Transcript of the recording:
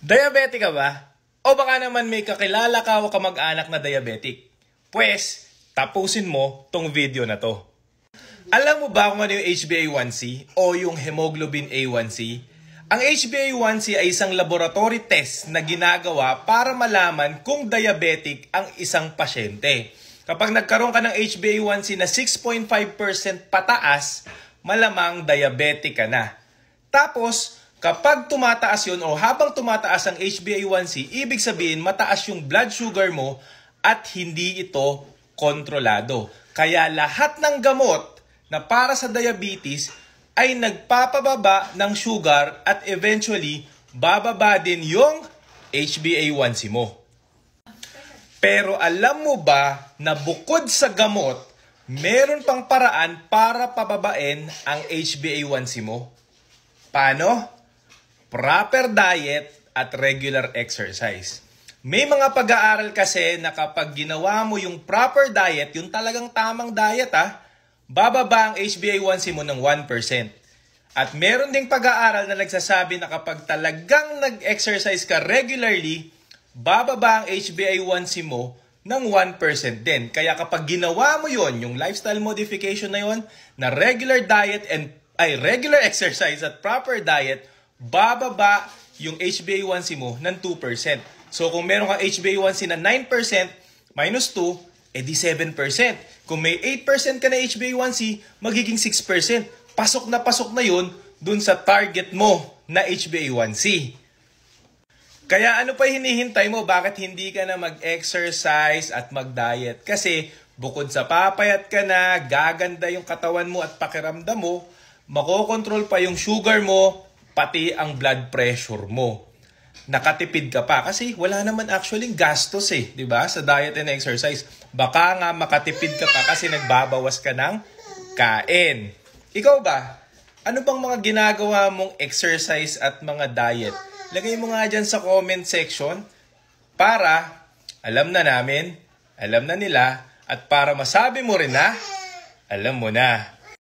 Diabetic ka ba? O baka naman may kakilala ka o kamag-anak na diabetic? Pwes, tapusin mo tong video na to. Alam mo ba kung ano yung HbA1c o yung hemoglobin A1c? Ang HbA1c ay isang laboratory test na ginagawa para malaman kung diabetic ang isang pasyente. Kapag nagkaroon ka ng HbA1c na 6.5% pataas, malamang diabetic ka na. Tapos, kapag tumataas yun o habang tumataas ang HbA1c, ibig sabihin mataas yung blood sugar mo at hindi ito kontrolado. Kaya lahat ng gamot na para sa diabetes ay nagpapababa ng sugar at eventually bababa din yung HbA1c mo. Pero alam mo ba na bukod sa gamot, meron pang paraan para pababain ang HbA1c mo? Paano? Proper diet at regular exercise. May mga pag-aaral kasi na kapag ginawa mo yung proper diet, yung talagang tamang diet bababa ang HbA1c mo ng 1%. At meron ding pag-aaral na nagsasabi na kapag talagang nag-exercise ka regularly, bababa ang HbA1c mo ng 1% din. Kaya kapag ginawa mo yon, yung lifestyle modification na yon, na regular diet regular exercise at proper diet, bababa yung HbA1c mo ng 2%. So kung meron kang HbA1c na 9% minus 2, edi 7%. Kung may 8% ka na HbA1c, magiging 6%. Pasok na yun dun sa target mo na HbA1c. Kaya ano pa hinihintay mo? Bakit hindi ka na mag-exercise at mag-diet? Kasi bukod sa papayat ka na, gaganda yung katawan mo at pakiramdam mo, makokontrol pa yung sugar mo, pati ang blood pressure mo. Nakatipid ka pa kasi wala naman actually gastos di ba? Sa diet and exercise. Baka nga makatipid ka pa kasi nagbabawas ka ng kain. Ikaw ba? Ano bang mga ginagawa mong exercise at mga diet? Lagay mo nga dyan sa comment section para alam na namin, alam na nila, at para masabi mo rin na alam mo na.